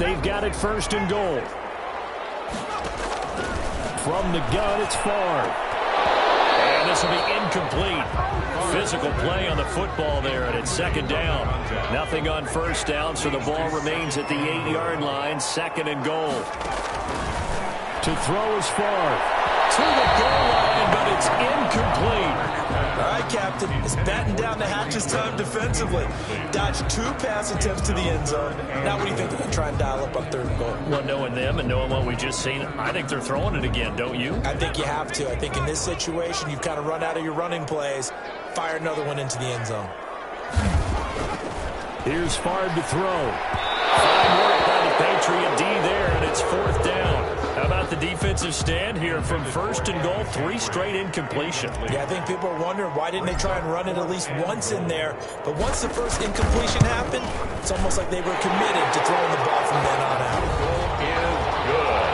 They've got it first and goal. From the gun, it's Favre. And this will be incomplete. Physical play on the football there, and it's second down. Nothing on first down, so the ball remains at the 8-yard line. Second and goal. To throw is Favre. To the goal line, but it's incomplete. All right, Captain. It's batting down the hatches time defensively. Dodged 2 pass attempts to the end zone. Now what do you think? They're going to try and dial up on third and goal? Well, knowing them and knowing what we just seen, I think they're throwing it again, don't you? I think you have to. I think in this situation, you've kind of run out of your running plays. Fire another one into the end zone. Here's Favre to throw. Fine work by the Patriot D there, and it's fourth down. How about the defensive stand here from first and goal? 3 straight incompletion. Yeah, I think people are wondering why didn't they try and run it at least once in there. But once the first incompletion happened, it's almost like they were committed to throwing the ball from then on out. Is good.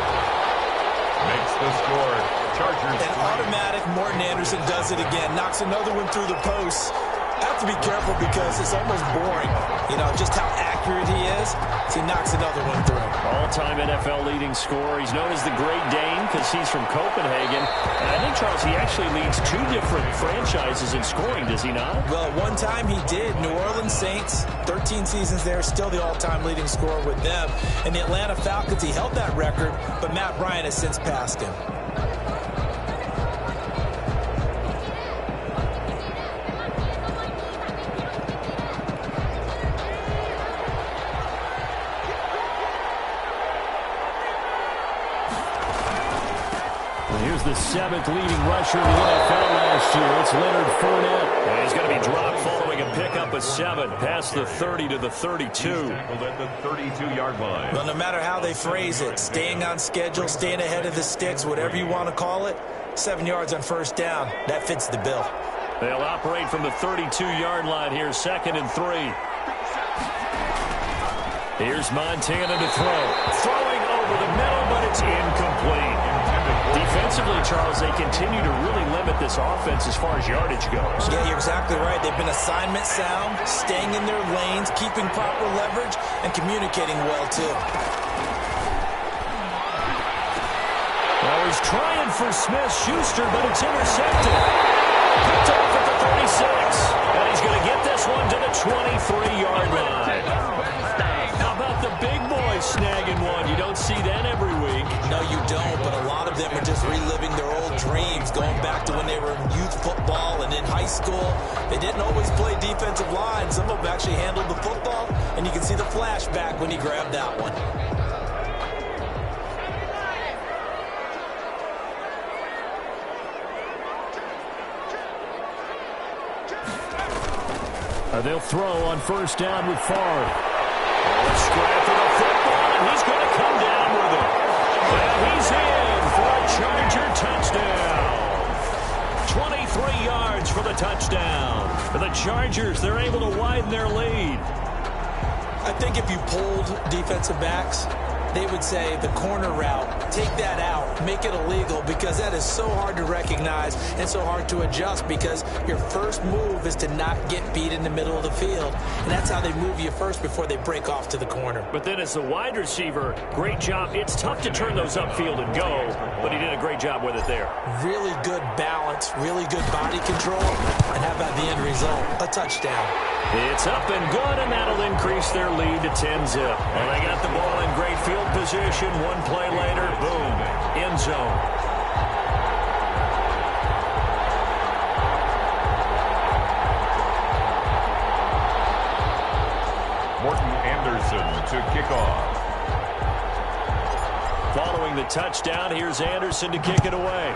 Makes the score. Chargers. An automatic Morton Anderson does it again. Knocks another one through the post. I have to be careful because it's almost boring, you know, just how accurate he is. So he knocks another one through. All-time NFL leading scorer. He's known as the Great Dane because he's from Copenhagen. And I think, Charles, he actually leads 2 different franchises in scoring, does he not? Well, at one time he did. New Orleans Saints, 13 seasons there, still the all-time leading scorer with them. And the Atlanta Falcons, he held that record, but Matt Bryant has since passed him. Here's the 7th leading rusher in the NFL last year. It's Leonard Fournette. And he's going to be dropped following a pickup of 7 past the 30 to the 32. At the 32-yard line. Well, no matter how they phrase it, staying on schedule, staying ahead of the sticks, whatever you want to call it, 7 yards on first down, that fits the bill. They'll operate from the 32-yard line here, 2nd and 3. Here's Montana to throw. Throwing over the middle, but it's incomplete. Defensively, Charles, they continue to really limit this offense as far as yardage goes. Yeah, you're exactly right. They've been assignment sound, staying in their lanes, keeping proper leverage, and communicating well, too. Well, he's trying for Smith-Schuster, but it's intercepted. Picked off at the 36. And he's going to get this one to the 23-yard line. How about the big boys snagging one? You don't see that every week. No, you don't, but a lot of them are just reliving their old dreams, going back to when they were in youth football and in high school. They didn't always play defensive line. Some of them actually handled the football, and you can see the flashback when he grabbed that one. They'll throw on first down with Favre. Scrap for the football, and he's going to come down with it. And he's in for a Charger touchdown. 23 yards for the touchdown. For the Chargers, they're able to widen their lead. I think if you polled defensive backs, they would say the corner route, take that out, make it illegal, because that is so hard to recognize and so hard to adjust, because your first move is to not get beat in the middle of the field, and that's how they move you first before they break off to the corner. But then as a wide receiver, great job. It's tough to turn those upfield and go, but he did a great job with it there. Really good balance, really good body control, and how about the end result? A touchdown. It's up and good, and that'll increase their lead to 10-zip. And they got the ball in great field position. One play later, boom, end zone. Morton Anderson to kick off. Following the touchdown, here's Anderson to kick it away.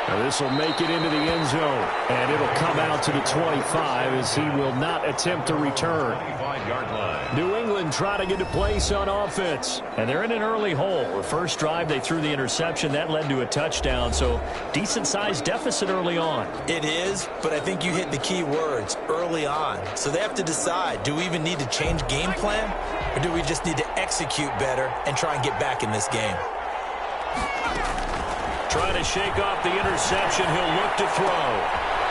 Now this will make it into the end zone, and it'll come out to the 25 as he will not attempt to return. 25-yard line. New England trying to get a place on offense, and they're in an early hole. The first drive, they threw the interception. That led to a touchdown, so decent-sized deficit early on. It is, but I think you hit the key words, early on. So they have to decide, do we even need to change game plan, or do we just need to execute better and try and get back in this game? Trying to shake off the interception. He'll look to throw.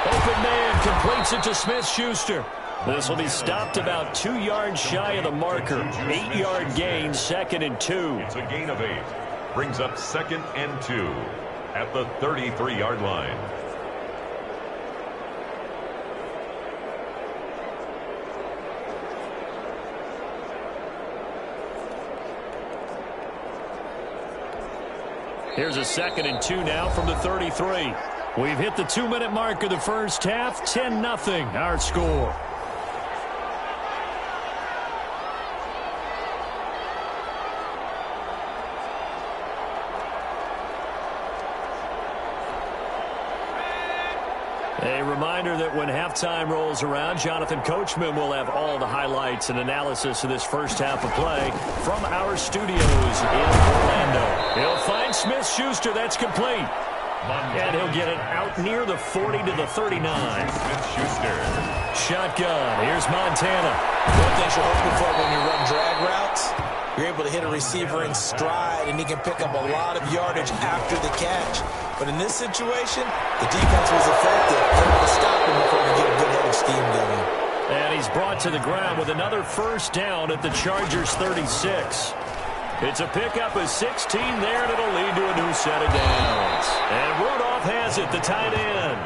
Open man completes it to Smith-Schuster. This will be stopped about 2 yards shy of the marker. 8-yard gain, 2nd and 2. It's a gain of 8. Brings up 2nd and 2 at the 33-yard line. Here's a 2nd and 2 now from the 33. We've hit the 2-minute mark of the first half. 10-0 our score. A reminder that when halftime rolls around, Jonathan Coachman will have all the highlights and analysis of this first half of play from our studios in Orlando. He'll find Smith-Schuster. That's complete. And he'll get it out near the 40 to the 39. Smith-Schuster. Shotgun. Here's Montana. One thing you're hoping for when you run drag routes, you're able to hit a receiver in stride, and he can pick up a lot of yardage after the catch. But in this situation, the defense was effective, able to stop him before he get a good head of steam going. And he's brought to the ground with another first down at the Chargers' 36. It's a pickup of 16 there, and it'll lead to a new set of downs. And Rudolph has it, the tight end.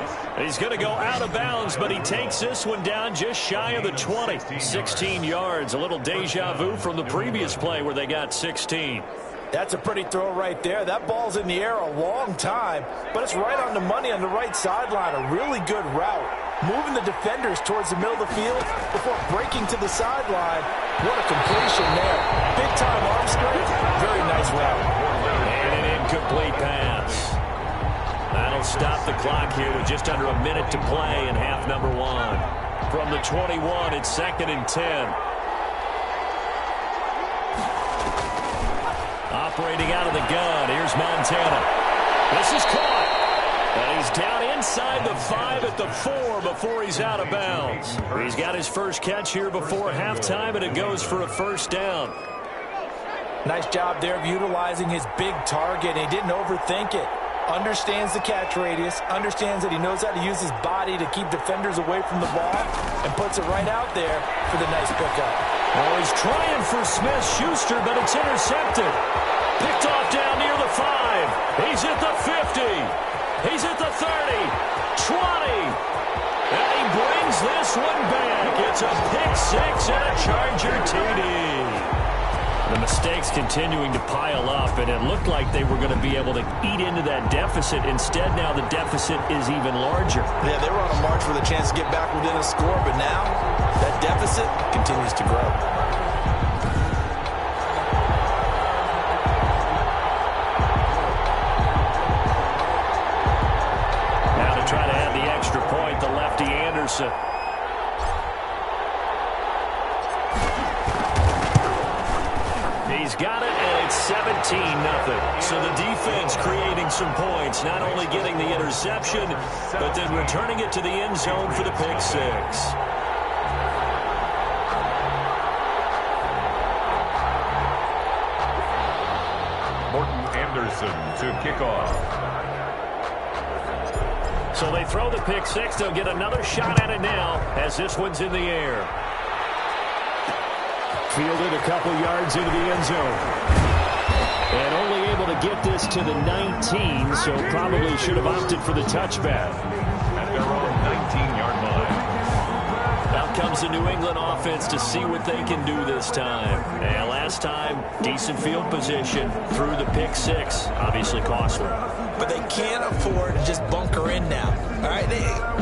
He's going to go out of bounds, but he takes this one down just shy of the 20. 16 yards, a little deja vu from the previous play where they got 16. That's a pretty throw right there. That ball's in the air a long time, but it's right on the money on the right sideline. A really good route. Moving the defenders towards the middle of the field before breaking to the sideline. What a completion there. Big-time arm strength. Very nice route. And an incomplete pass. That'll stop the clock here with just under a minute to play in half number 1. From the 21, it's 2nd and 10. Operating out of the gun, here's Montana. This is caught. And he's down inside the 5 at the 4 before he's out of bounds. He's got his first catch here before halftime, and it goes for a first down. Nice job there of utilizing his big target. He didn't overthink it. Understands the catch radius, understands that he knows how to use his body to keep defenders away from the ball, and puts it right out there for the nice pickup. Well, he's trying for Smith-Schuster, but it's intercepted. Picked off down near the 5. He's at the 50. He's at the 30. 20. And he brings this one back. It's a pick 6 and a Charger TD. The mistakes continuing to pile up, and it looked like they were going to be able to eat into that deficit. Instead, now the deficit is even larger. Yeah, they were on a march with a chance to get back within a score, but now that deficit continues to grow. Now to try to add the extra point, the lefty Anderson. He's got it, and it's 17-0. So the defense creating some points, not only getting the interception, but then returning it to the end zone for the pick 6. Morton Anderson to kick off. So they throw the pick 6. They'll get another shot at it now as this one's in the air. Fielded a couple yards into the end zone. And only able to get this to the 19, so probably should have opted for the touchback. At their own 19-yard line. Out comes the New England offense to see what they can do this time. And last time, decent field position through the pick 6. Obviously costly. But they can't afford to just bunker in now. All right,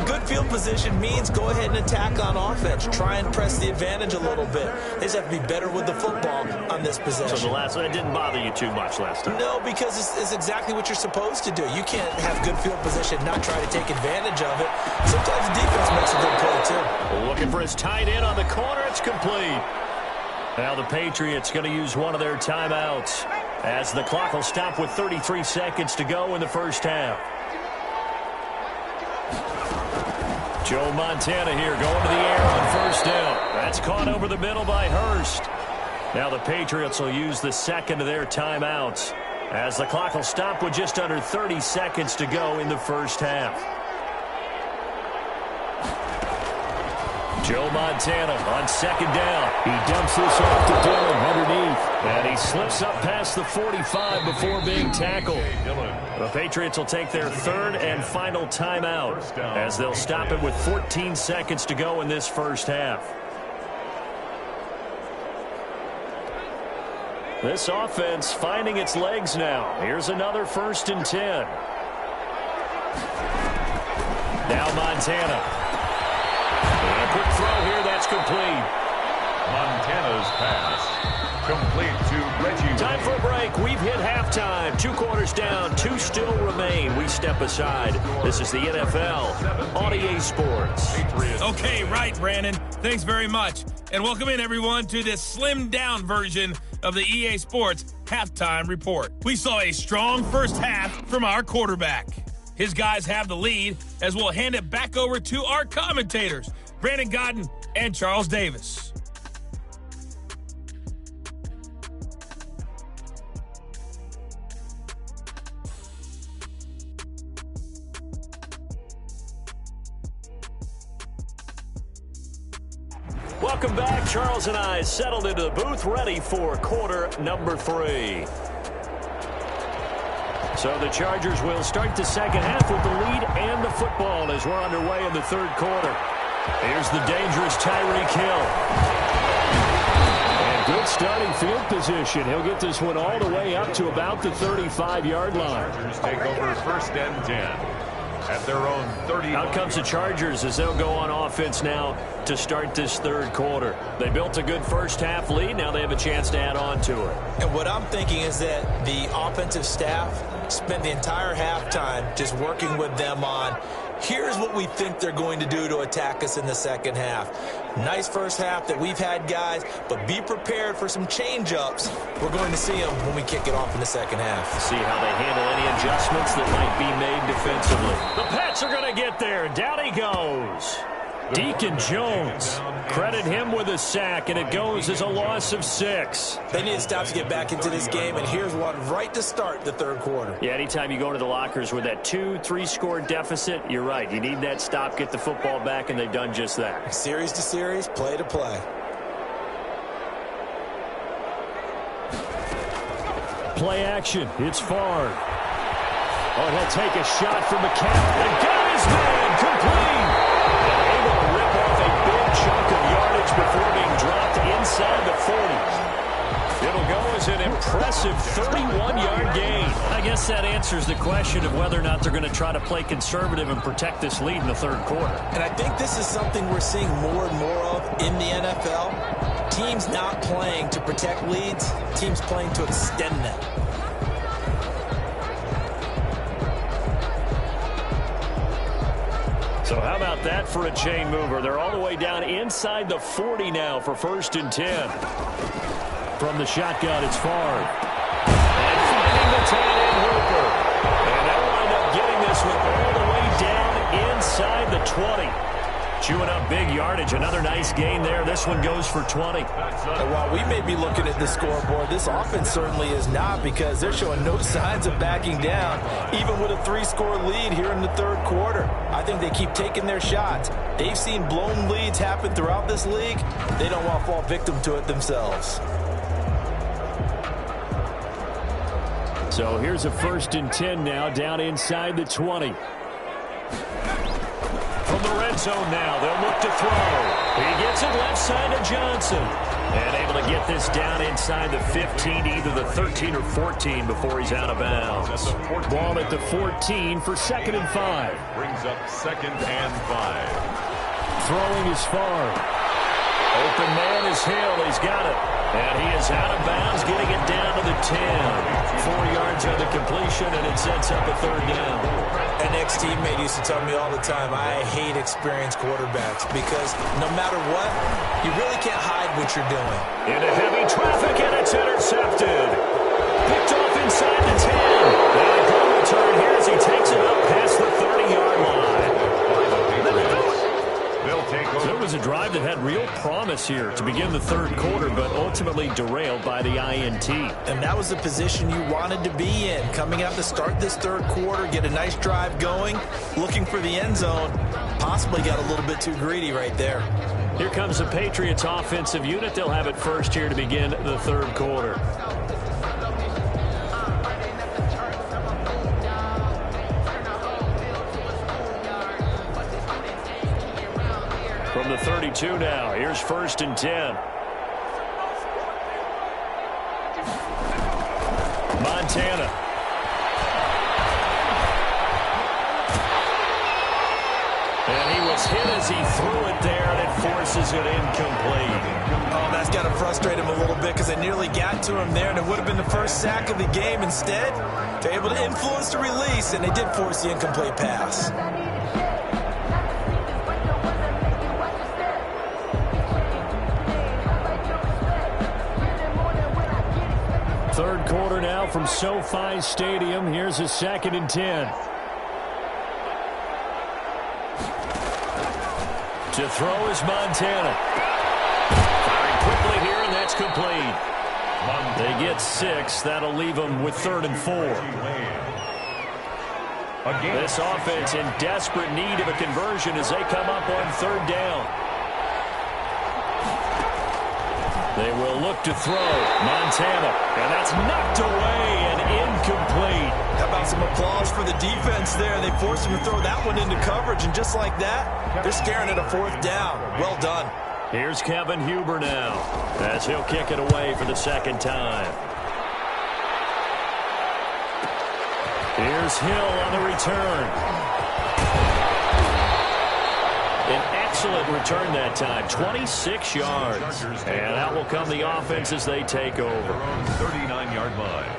good field position means go ahead and attack on offense. Try and press the advantage a little bit. They just have to be better with the football on this possession. So the last one, it didn't bother you too much last time? No, because it's exactly what you're supposed to do. You can't have good field position, not try to take advantage of it. Sometimes the defense makes a good play, too. Looking for his tight end on the corner. It's complete. Now the Patriots going to use one of their timeouts as the clock will stop with 33 seconds to go in the first half. Joe Montana here going to the air on first down. That's caught over the middle by Hurst. Now the Patriots will use the second of their timeouts as the clock will stop with just under 30 seconds to go in the first half. Joe Montana on second down. He dumps this off to Dillon underneath. And he slips up past the 45 before being tackled. The Patriots will take their third and final timeout as they'll stop it with 14 seconds to go in this first half. This offense finding its legs now. Here's another 1st and 10. Now Montana. And a quick throw here, that's complete. Montana's pass complete to Reggie. Time for a break. We've hit halftime. 2 quarters down, 2 still remain. We step aside. This is the NFL on EA Sports. Okay, right, Brandon. Thanks very much. And welcome in, everyone, to this slimmed-down version of the EA Sports Halftime Report. We saw a strong first half from our quarterback. His guys have the lead as we'll hand it back over to our commentators, Brandon Godden and Charles Davis. Welcome back. Charles and I settled into the booth, ready for quarter number 3. So the Chargers will start the second half with the lead and the football as we're underway in the third quarter. Here's the dangerous Tyreek Hill. And good starting field position. He'll get this one all the way up to about the 35-yard line. Chargers take over 1st and 10 at their own 30. Out comes the Chargers as they'll go on offense now to start this third quarter. They built a good first half lead. Now they have a chance to add on to it. And what I'm thinking is that the offensive staff spent the entire halftime just working with them on, here's what we think they're going to do to attack us in the second half. Nice first half that we've had, guys, but be prepared for some change-ups. We're going to see them when we kick it off in the second half. See how they handle any adjustments that might be made defensively. The Pats are going to get there. Down he goes. Deacon Jones, credit him with a sack, and it goes as a loss of 6. They need to stop to get back into this game, and here's one right to start the third quarter. Yeah, anytime you go to the lockers with that 2-3 score deficit, you're right. You need that stop, get the football back, and they've done just that. Series to series, play to play. Play action. It's Favre. Oh, he'll take a shot from McCaffrey. And got his man complete. Able to rip off a big chunk of yardage before being dropped inside the 40. It'll go as an impressive 31-yard gain. I guess that answers the question of whether or not they're going to try to play conservative and protect this lead in the third quarter. And I think this is something we're seeing more and more of in the NFL. Teams not playing to protect leads, teams playing to extend them. So how about that for a chain mover? They're all the way down inside the 40 now for 1st and 10. From the shotgun, it's Favre. And finding the tight end Hooper. And they'll wind up getting this one all the way down inside the 20. Chewing up big yardage. Another nice gain there. This one goes for 20. And while we may be looking at the scoreboard, this offense certainly is not, because they're showing no signs of backing down, even with a 3-score lead here in the third quarter. I think they keep taking their shots. They've seen blown leads happen throughout this league. They don't want to fall victim to it themselves. So here's a 1st and 10 now, down inside the 20. From the red zone now, they'll look to throw. He gets it left side to Johnson. And able to get this down inside the 15, either the 13 or 14 before he's out of bounds. Ball at the 14 for 2nd and 5. Brings up 2nd and 5. Throwing is Favre. Open man is Hill. He's got it. And he is out of bounds, getting it down to the 10. 4 yards on the completion, and it sets up a 3rd down. An ex-teammate used to tell me all the time, I hate experienced quarterbacks, because no matter what, you really can't hide what you're doing. Into heavy traffic, and it's intercepted. Picked off inside the 10. And a good return here as he takes it up past the 30-yard line. They'll take over. So it was a drive that had real promise here to begin the third quarter, but ultimately derailed by the INT. And that was the position you wanted to be in. Coming out to start this third quarter, get a nice drive going, looking for the end zone. Possibly got a little bit too greedy right there. Here comes the Patriots offensive unit. They'll have it first here to begin the third quarter. From the 32 now, here's 1st and 10. Montana. And he was hit as he threw it there, and it forces it incomplete. Oh, that's got to frustrate him a little bit because they nearly got to him there, and it would have been the first sack of the game. Instead, they're able to influence the release, and they did force the incomplete pass. Third quarter now from SoFi Stadium. Here's a 2nd and 10. To throw is Montana. Firing quickly here, and that's complete. They get 6. That'll leave them with 3rd and 4. This offense in desperate need of a conversion as they come up on 3rd down. They will look to throw. Montana. And that's knocked away and incomplete. How about some applause for the defense there? They forced him to throw that one into coverage, and just like that, they're staring at a 4th down. Well done. Here's Kevin Huber now as he'll kick it away for the 2nd time. Here's Hill on the return. An excellent return that time, 26 yards. And that will come the offense as they take over. 39-yard line.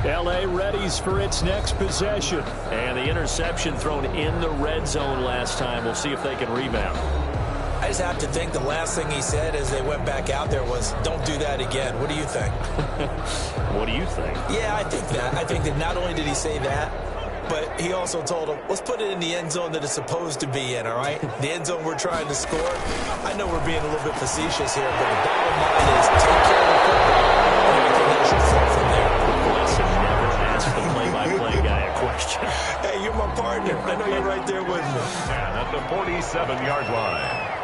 L.A. readies for its next possession. And the interception thrown in the red zone last time. We'll see if they can rebound. I just have to think the last thing he said as they went back out there was, don't do that again. What do you think? What do you think? Yeah, I think that. I think that not only did he say that, but he also told him, let's put it in the end zone that it's supposed to be in, all right? The end zone we're trying to score. I know we're being a little bit facetious here, but the bottom line is take care of the football, and everything else should flow from there. Listen, never ask the play-by-play guy a question. Hey, you're my partner. I know you're right there with me. And at the 47-yard line.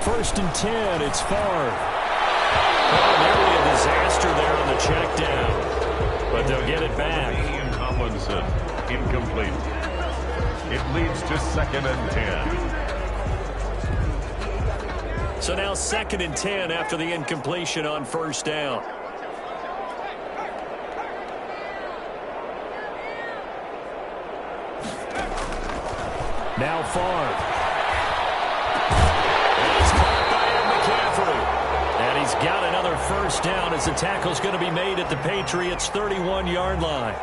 1st and 10, it's Favre. Oh, nearly a disaster there on the check down. But they'll get it back. Ian Tomlinson, incomplete. It leads to 2nd and 10. So now 2nd and 10 after the incompletion on 1st down. Now Favre. And he's got another 1st down as the tackle's going to be made at the Patriots' 31-yard line.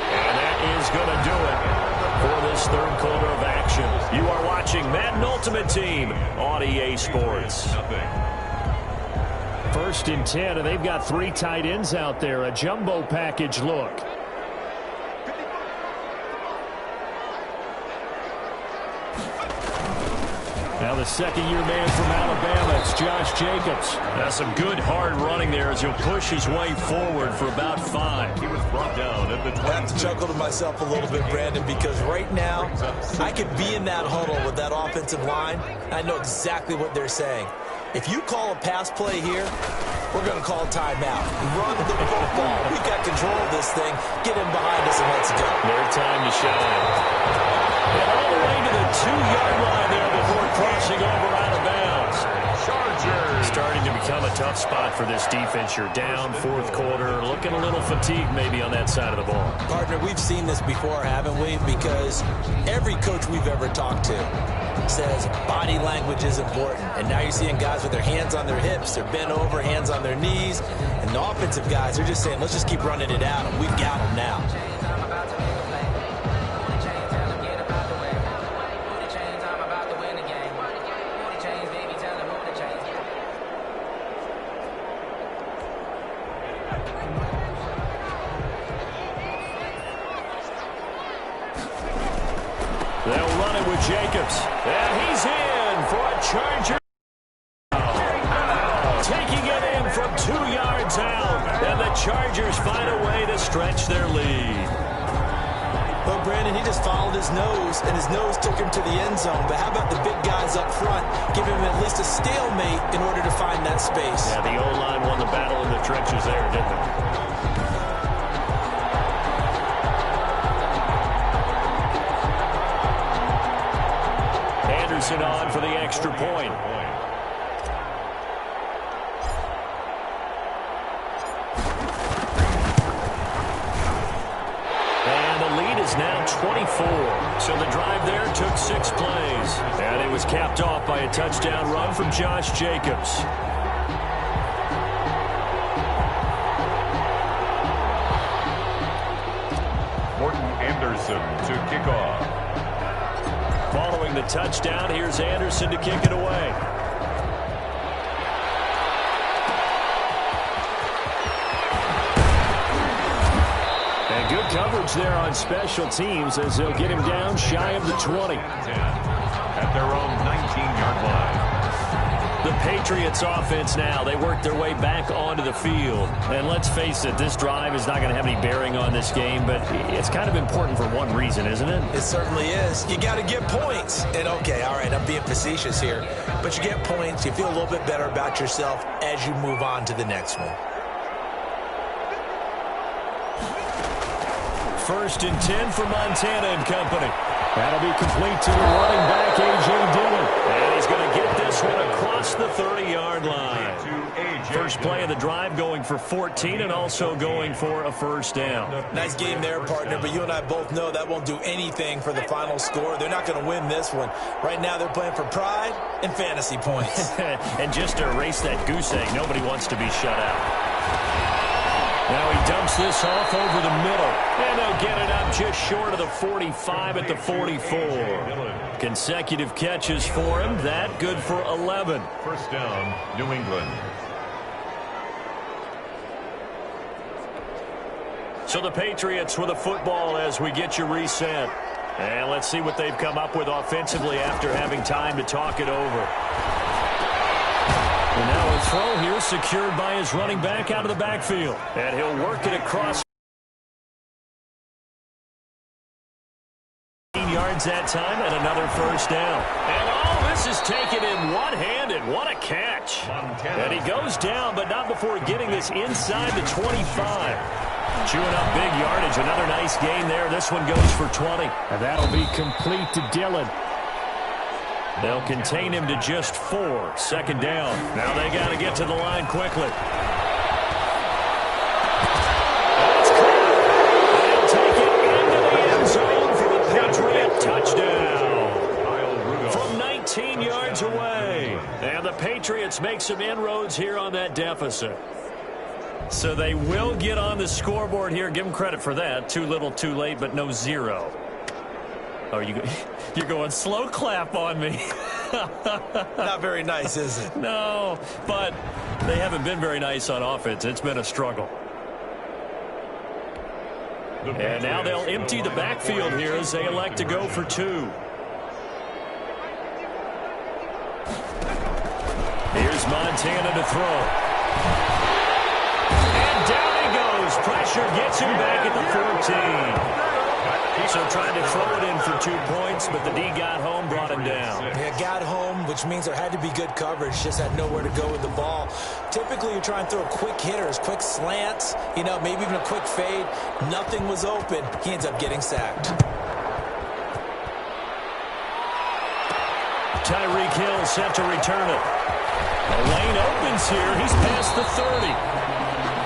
And that is going to do it for this third quarter of action. You are watching Madden Ultimate Team on EA Sports. 1st and 10, and they've got 3 tight ends out there. A jumbo package look. Now the 2nd-year man from Alabama, it's Josh Jacobs. That's some good hard running there as he'll push his way forward for about 5. He was brought down at the 20. I have to chuckle to myself a little bit, Brandon, because right now I could be in that huddle with that offensive line. I know exactly what they're saying. If you call a pass play here, we're going to call a timeout. Run the football. We've got control of this thing. Get him behind us and let's go. Their time to shine. And all the way to the 2-yard line there before crossing over out of bounds. Chargers. Starting to become a tough spot for this defense. You're down fourth quarter, looking a little fatigued maybe on that side of the ball. Partner, we've seen this before, haven't we? Because every coach we've ever talked to says body language is important. And now you're seeing guys with their hands on their hips, they're bent over, hands on their knees. And the offensive guys are just saying, let's just keep running it out, and we've got them now. They'll run it with Jacobs. And he's in for a Charger. Taking it in from 2 yards out. And the Chargers find a way to stretch their lead. Well, Brandon, he just followed his nose, and his nose took him to the end zone. But how about the big guys up front? Give him at least a stalemate in order to find that space. Yeah, the O-line won the battle in the trenches there, didn't it? On for the extra point. And the lead is now 24. So the drive there took 6 plays. And it was capped off by a touchdown run from Josh Jacobs. Morton Anderson to kick off. Following the touchdown, here's Anderson to kick it away. And good coverage there on special teams as they'll get him down shy of the 20. At their own 19-yard line. The Patriots offense now, they work their way back onto the field. And let's face it, this drive is not going to have any bearing on this game, but it's kind of important for one reason, isn't it? It certainly is. You got to get points. And okay, all right, I'm being facetious here, but you get points, you feel a little bit better about yourself as you move on to the next one. 1st and 10 for Montana and company. That'll be complete to the running back, A.J. Dillon. And he's going to get this one across the 30-yard line. First play of the drive going for 14 and also going for a first down. Nice game there, partner, but you and I both know that won't do anything for the final score. They're not going to win this one. Right now they're playing for pride and fantasy points. And just to erase that goose egg, nobody wants to be shut out. Now he dumps this off over the middle, and they'll get it up just short of the 45 at the 44. Consecutive catches for him. That good for 11. First down, New England. So the Patriots with a football as we get you reset. And let's see what they've come up with offensively after having time to talk it over. And now a throw here secured by his running back out of the backfield. And he'll work it across. Yards that time and another first down. And all this is taken in one-handed. What a catch. And he goes down, but not before getting this inside the 25. Chewing up big yardage. Another nice gain there. This one goes for 20. And that'll be complete to Dillon. They'll contain him to just 4. Second down. Now they got to get to the line quickly. That's caught. They'll take it into the end zone for the Patriot touchdown. From 19 yards away. And the Patriots make some inroads here on that deficit. So they will get on the scoreboard here. Give them credit for that. Too little, too late, but no 0. Oh, you're going slow clap on me. Not very nice, is it? No, but they haven't been very nice on offense. It's been a struggle. And now they'll empty the backfield here as they elect to go for 2. Here's Montana to throw. And down he goes. Pressure gets him back at the 14. So trying to throw it in for 2 points, but the D got home, brought him down. Yeah, got home, which means there had to be good coverage. Just had nowhere to go with the ball. Typically, you're trying to throw quick hitters, quick slants, maybe even a quick fade. Nothing was open. He ends up getting sacked. Tyreek Hill set to return it. The lane open distance here. He's past the 30.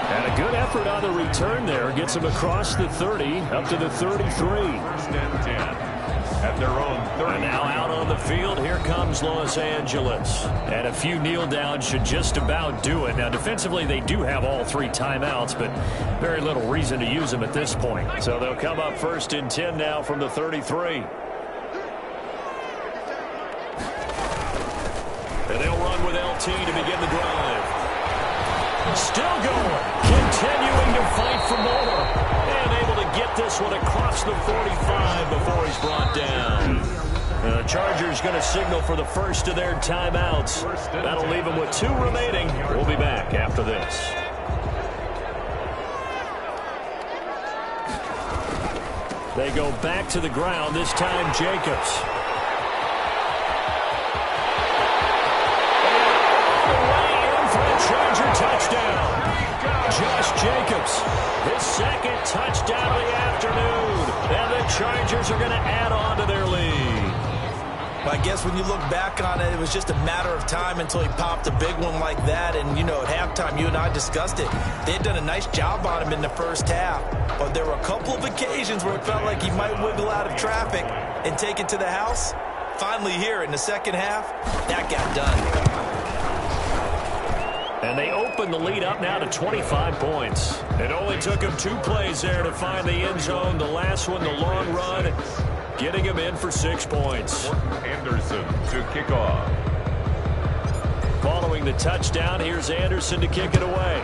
And a good effort on the return there. Gets him across the 30, up to the 33. First and 10. At their own 30. And now out on the field, here comes Los Angeles. And a few kneel downs should just about do it. Now, defensively, they do have all 3 timeouts, but very little reason to use them at this point. So they'll come up first and 10 now from the 33. And they'll run with LT to begin the drive. Still going. Continuing to fight for more. And able to get this one across the 45 before he's brought down. The Chargers going to signal for the first of their timeouts. That'll leave them with 2 remaining. We'll be back after this. They go back to the ground, this time Jacobs. Charger touchdown. Josh Jacobs, his second touchdown of the afternoon. And the Chargers are going to add on to their lead. Well, I guess when you look back on it, it was just a matter of time until he popped a big one like that. And, you know, at halftime, you and I discussed it. They had done a nice job on him in the first half. But there were a couple of occasions where it felt like he might wiggle out of traffic and take it to the house. Finally here in the second half, that got done. And they open the lead up now to 25 points. It only took him 2 plays there to find the end zone. The last one, the long run, getting him in for 6 points. Anderson to kick off. Following the touchdown, here's Anderson to kick it away.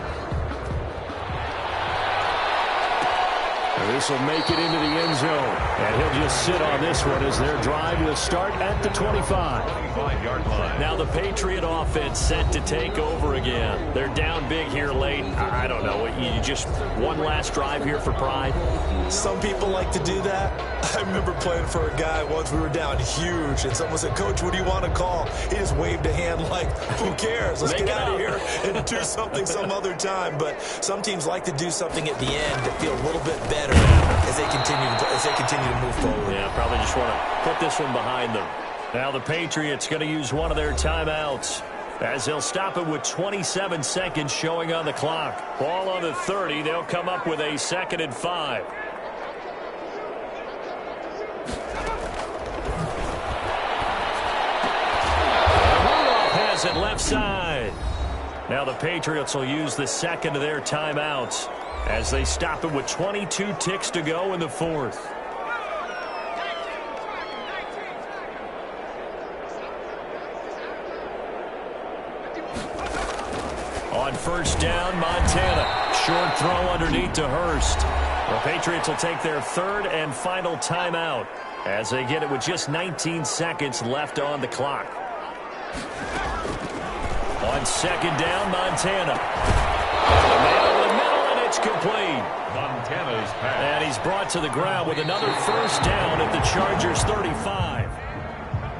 This will make it into the end zone. And he'll just sit on this one as their drive will start at the 25. 25-yard line. Now the Patriot offense set to take over again. They're down big here late. I don't know. You just one last drive here for pride. Some people like to do that. I remember playing for a guy once. We were down huge, and someone said, "Coach, what do you want to call?" He just waved a hand like, "Who cares? Let's get out of here and do something some other time." But some teams like to do something at the end to feel a little bit better as they continue to move forward. Yeah, probably just want to put this one behind them. Now the Patriots going to use one of their timeouts as they'll stop it with 27 seconds showing on the clock. Ball on the 30. They'll come up with a 2nd and 5. Has it left side. Now the Patriots will use the second of their timeouts as they stop it with 22 ticks to go in the 4th. On first down, Montana. Short throw underneath to Hurst. The Patriots will take their 3rd and final timeout as they get it with just 19 seconds left on the clock. On second down, Montana. The man in the middle, and it's complete. Montana's pass. And he's brought to the ground with another first down at the Chargers' 35.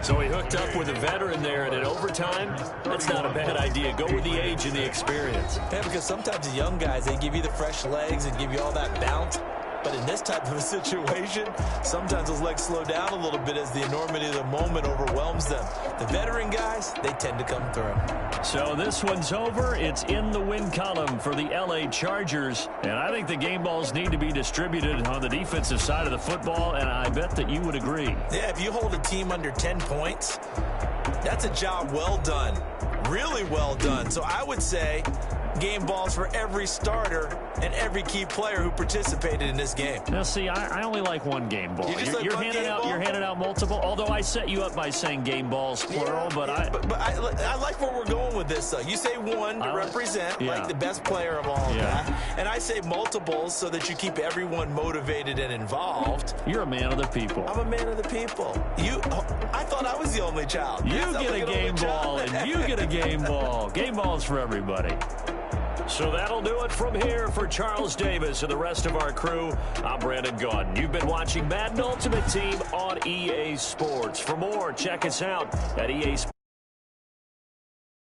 So he hooked up with a veteran there, and in overtime, that's not a bad idea. Go with the age and the experience. Yeah, because sometimes the young guys, they give you the fresh legs and give you all that bounce. But in this type of a situation, sometimes those legs slow down a little bit as the enormity of the moment overwhelms them. The veteran guys, they tend to come through. So this one's over. It's in the win column for the L.A. Chargers. And I think the game balls need to be distributed on the defensive side of the football, and I bet that you would agree. Yeah, if you hold a team under 10 points, that's a job well done. Really well done. So I would say game balls for every starter and every key player who participated in this game. Now, see, I only like one game ball. You're handing out multiple. Although I set you up by saying game balls plural, but I like where we're going with this. Though you say one to represent like the best player of all of that, and I say multiples so that you keep everyone motivated and involved. You're a man of the people. I'm a man of the people. I thought I was the only child. You get a game ball, and you get a game ball. Game balls for everybody. So that'll do it from here for Charles Davis and the rest of our crew. I'm Brandon Gaudin. You've been watching Madden Ultimate Team on EA Sports. For more, check us out at EA Sports.